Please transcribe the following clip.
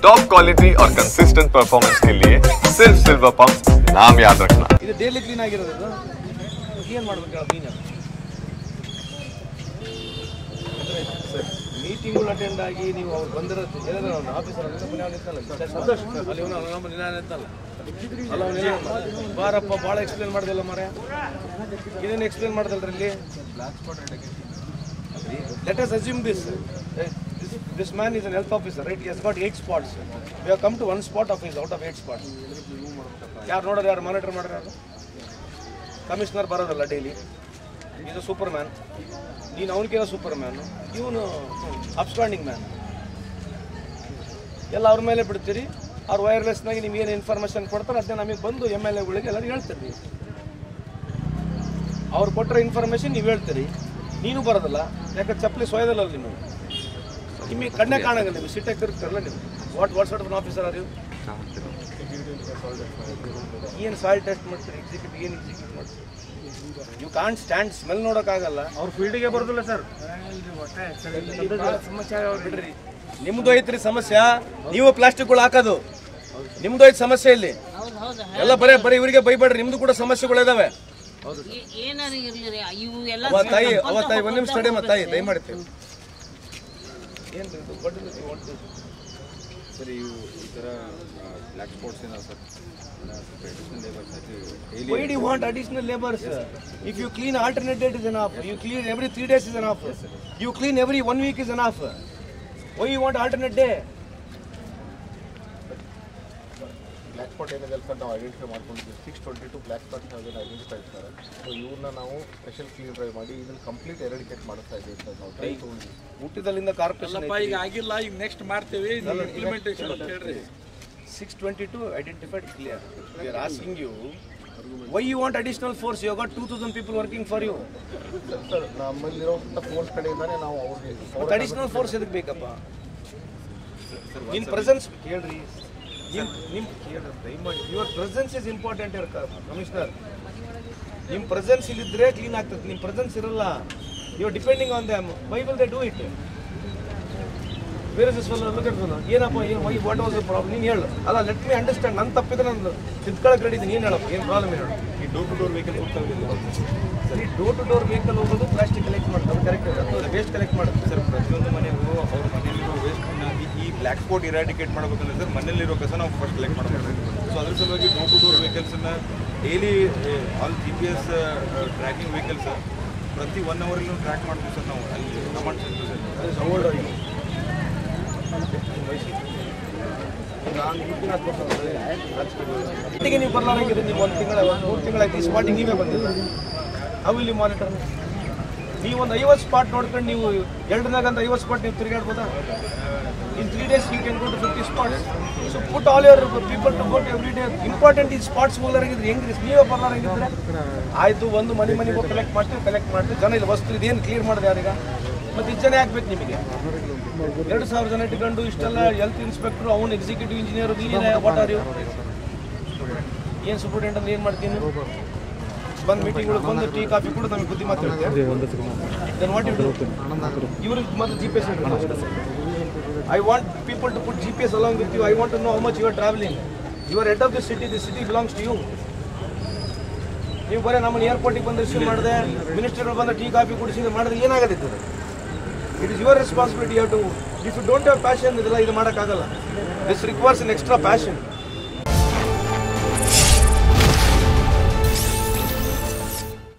Top quality और consistent performance के लिए सिर्फ सिल्वर पंप नाम याद रखना। ಇದು ಡೈಲಿ ಕ್ಲೀನ್ ಆಗಿರೋದು ಏನು ಮಾಡಬೇಕು ಕ್ಲೀನ್ ಸರ್ ಮೀಟಿಂಗ್ಗಳು ಅಟೆಂಡ್ ಆಗಿ ನೀವು ಅವ್ರು ಬಂದಿರೋದು ಹೇಳಿದ್ರೆ ಅವ್ನು ಆಫೀಸರ್ ಅಲ್ಲಿ ನಮ್ಮ ನಿನ್ನ ಇತ್ತಲ್ಲ ಅಲ್ಲ ಅವನು ಬಾರಪ್ಪ ಭಾಳ ಎಕ್ಸ್ಪ್ಲೇನ್ ಮಾಡ್ದಲ್ಲ ಮಾರ್ರೆ ಏನೇನು ಎಕ್ಸ್ಪ್ಲೇನ್ ಮಾಡ್ದಲ್ರಿ ಇಲ್ಲಿ let us assume this man is an health officer, right? He has got 8 spots. We have come to 1 spot of his out of 8 spots. ಯಾರು ನೋಡೋರು ಯಾರು ಮಾನಿಟರ್ ಮಾಡೋರು ಕಮಿಷನರ್ ಬರೋದಲ್ಲ daily is a superman ನೀನು ಅವನಿಗೇನೋ superman ಇವನು upstanding man ಎಲ್ಲ ಅವ್ರ ಮೇಲೆ ಬಿಡ್ತೀರಿ ಅವ್ರು ವೈರ್ಲೆಸ್ನಾಗಿ ನಿಮ್ಗೆ ಏನು ಇನ್ಫಾರ್ಮೇಷನ್ ಕೊಡ್ತಾರೆ ಅದನ್ನ ನಮಗೆ ಬಂದು ಎಮ್ ಎಲ್ ಎಗಳಿಗೆ ಎಲ್ಲರೂ ಹೇಳ್ತೀರಿ ಅವ್ರು ಕೊಟ್ಟರೆ ಇನ್ಫಾರ್ಮೇಷನ್ ನೀವು ಹೇಳ್ತೀರಿ ನೀನು ಬರೋದಲ್ಲ ಯಾಕಂದ್ರೆ ಚಪ್ಪಲಿ ಸೊಯ್ದಲ್ಲ ನೀವು ನಿಮಗೆ ಕಣ್ಣೇ ಕಾಣಂಗಿಲ್ಲ ನೀವು ಸಿಟ್ಟಾಗಿ ತಿರುಗ್ತಾರಲ್ಲ ನೀವು what sort of officer are you ಏನು ಸಾಯಿಲ್ ಟೆಸ್ಟ್ ಮಾಡ್ತೀರಿ ಎಕ್ಸಿಕ್ಯೂಟಿವ್ ಏನು ಎಕ್ಸಿಕ್ಯೂಟ್ ಮಾಡ್ತೀರಿ ಯು ಕಾಂಟ್ ಸ್ಟ್ಯಾಂಡ್ ಸ್ಮೆಲ್ ನೋಡೋಕ್ಕಾಗಲ್ಲ ಅವ್ರ ಫೀಲ್ಡಿಗೆ ಬರೋದಿಲ್ಲ ಸರ್ ಸಮಸ್ಯೆ ಬಿಡ್ರಿ ನಿಮ್ದು ಐತ್ರಿ ಸಮಸ್ಯೆ ನೀವು ಪ್ಲಾಸ್ಟಿಕ್ಗಳು ಹಾಕೋದು ನಿಮ್ದು ಐತೆ ಸಮಸ್ಯೆ ಇಲ್ಲಿ ಎಲ್ಲ ಬರೀ ಇವರಿಗೆ ಬೈಬೇಡ್ರಿ ನಿಮ್ದು ಕೂಡ ಸಮಸ್ಯೆಗಳು ಇದಾವೆ ತಾಯಿ ಒಂದು ನಿಮಿಷ ಸ್ಟಡಿ ತಾಯಿ ದಯಮಾಡ್ತೀವಿ ಸರ್ ಈ ಥರ ಬ್ಲ್ಯಾಕ್ ಸ್ಪಾಟ್ಸ್ ಏನೋ sir Why do you want additional laborers? If you clean alternate date is enough. You clean every 3 days is enough. You clean every 1 week is enough. Why you want alternate day? Black spot ಏನಿದೆ sir ನಾವು identify ಮಾಡ್ಕೊಂಡಿದ್ದೀವಿ 622 black spots ನಾವು identify ಇರ್ತಾರೆ so ಇವ್ರನ್ನ ನಾವು special clean drive ಮಾಡಿ ಇದನ್ನು complete ಎರಡಿಕೇಟ್ ಮಾಡಿಸ್ತಾ ಇದ್ದೀವಿ ಸರ್ ನಾವು ಟ್ರೈ ತೊಗೊಂಡು ಊಟದಲ್ಲಿಂದ ಕಾರ್ಪೊರೇಷನ್ ಈಗ ಆಗಿಲ್ಲ ಈಗ ನೆಕ್ಸ್ಟ್ ಮಾಡ್ತೇವೆ ಇಂಪ್ಲಿಮೆಂಟೇಷನ್ ಅಂತ ಹೇಳ್ರಿ 622 identified clear. We are asking you why you want additional force? You have got 2000 people working for you. Sir ನಮ್ಮಲ್ಲಿರೋಂಥ ಫೋರ್ಸ್ ಕಡೆಯಿಂದಾನೆ ನಾವು ಅವ್ರಿಗೆ ಅಡಿಷನಲ್ ಫೋರ್ಸ್ ಎದಕ್ಕೆ ಬೇಕಪ್ಪ ಇನ್ ಪ್ರೆಸೆನ್ಸ್ ಕೇಳ್ರಿ ನಿಮ್ಮ ದಯಮಾಡಿ your presence is important commissioner ನಿಮ್ಮ ಪ್ರೆಸೆನ್ಸ್ ಇಲ್ಲಿದ್ರೆ ಕ್ಲೀನ್ ಆಗ್ತದೆ ನಿಮ್ಮ ಪ್ರೆಸೆನ್ಸ್ ಇರಲ್ಲ you are depending on them why will they do it ಬೇರೆ ಏನಪ್ಪ why what was the problem ನೀನು ಹೇಳು ಅಲ್ಲ ಲೆಟ್ ಮಿ ಅಂಡರ್ಸ್ಟ್ಯಾಂಡ್ ನನ್ನ ತಪ್ಪಿದ್ರೆ ನಾನು ತಿದ್ಕೊಳ್ಳೋಕೆ ರೆಡಿ ಇದ್ದೀನಿ ಏನು ಹೇಳಪ್ಪ ಏನು ಪ್ರಾಬ್ಲಮ್ ಹೇಳು ಈ ಡೋರ್ ಟು ಡೋರ್ ವೆಹಿಕಲ್ ಸರಿ ಡೋರ್ ಟು ಡೋರ್ ವೆಹಿಕಲ್ ಹೋಗೋದು ಪ್ಲಾಸ್ಟಿಕ್ ಕಲೆಕ್ಟ್ ಮಾಡ್ತಾರೆ ಕರೆಕ್ಟ್ ಅಥವಾ ವೇಸ್ಟ್ ಕಲೆಕ್ಟ್ ಮಾಡುತ್ತೆ ಸರ್ ಪ್ರತಿಯೊಂದು ಮನೆಗೂ ಅವ್ರ ಮನೆಯಲ್ಲಿರೋ ವೇಸ್ಟನ್ನ ಈ ಬ್ಲ್ಯಾಕ್ ಸ್ಪಾಟ್ ಇರಾಡಿಕೇಟ್ ಮಾಡಬೇಕಂದ್ರೆ ಸರ್ ಮನೆಯಲ್ಲಿರೋ ಕಸ ನಾವು ಫಸ್ಟ್ ಕಲೆಕ್ಟ್ ಮಾಡಬೇಕು ಸೊ ಅದ್ರ ಸಲುವಾಗಿ ಡೋರ್ ಟು ಡೋರ್ ವೆಹಿಕಲ್ಸನ್ನು daily all GPS tracking vehicles ಪ್ರತಿ 1 ಅವರಲ್ಲಿ ಟ್ರ್ಯಾಕ್ ಮಾಡ್ತೀವಿ ಸರ್ ನಾವು ಅಲ್ಲಿ ಕಮಾಂಡ್ ಸೆಂಟರ್ ನೀವು ಬರ್ಲಾರಂಗಿದೆ ನೀವು 1 ತಿಂಗಳ 3 ತಿಂಗಳಾಯ್ತು ಈ ಸ್ಪಾಟಿಗೆ ನೀವೇ ಬಂದಿಲ್ಲ ಅವು ಇಲ್ಲಿ ಮಾನಿಟರ್ ನೀವು ಒಂದು 50 ಸ್ಪಾಟ್ ನೋಡ್ಕೊಂಡು ನೀವು 2 ದಿನಗಂತ 50 ಸ್ಪಾಟ್ ನೀವು ತಿರುಗಾಡ್ಬೋದಾ ಇನ್ 3 days you can go to 50 spots so put all your people to go to every day important ಈ ಸ್ಪಾಟ್ಸ್ ಹೋಗ್ಲಾರಂಗಿದ್ರೆ ಹೆಂಗ್ರಿ ನೀವೇ ಬರ್ಲಾರಂಗಿದ್ರೆ ಆಯಿತು ಒಂದು ಮನೆ ಹೋಗಿ ಕಲೆಕ್ಟ್ ಮಾಡ್ತೀವಿ ಜನ ಇಲ್ಲಿ ವಸ್ತು ಇದೇನು ಕ್ಲಿಯರ್ ಮಾಡಿದೆ ಯಾರೀಗ ಮತ್ತು ಇಷ್ಟು ಜನ ಹಾಕ್ಬೇಕು ನಿಮಗೆ 2000 ಜನ ಇಟ್ಕೊಂಡು ಇಷ್ಟೆಲ್ಲ ಹೆಲ್ತ್ ಇನ್ಸ್ಪೆಕ್ಟ್ರು ಅವ್ನು executive engineer what are you ಏನು ಸೂಪರ್ಡೆಂಟ್ ಅಂತ ಏನು ಮಾಡ್ತೀನಿ ಬಂದು ಮೀಟಿಂಗ್ಗಳಿಗೆ ಬಂದು ಟೀ ಕಾಫಿ ಕೂಡ ನಮಗೆ ಬುದ್ಧಿ ಮಾತಾಡ್ತೀವಿ ವಾಟ್ ಯು ಡೂ ಇವ್ರಿಗೆ ಮೊದಲು GPS I want people to put GPS along with you. I want to know how much you are traveling. You are head of the city belongs to you. ನೀವು ಬರೀ ನಮ್ಮನ್ನು ಏರ್ಪೋರ್ಟಿಗೆ ಬಂದು receive ಮಾಡಿದೆ ಮಿನಿಸ್ಟರ್ಗಳು ಬಂದು tea coffee ಕುಡಿಸಿದ್ರೆ ಮಾಡಿದ್ರೆ ಏನಾಗತ್ತೆ it is your responsibility to if you don't have passion ಇದೆಲ್ಲ ಇದು ಮಾಡೋಕ್ಕಾಗಲ್ಲ this requires an extra passion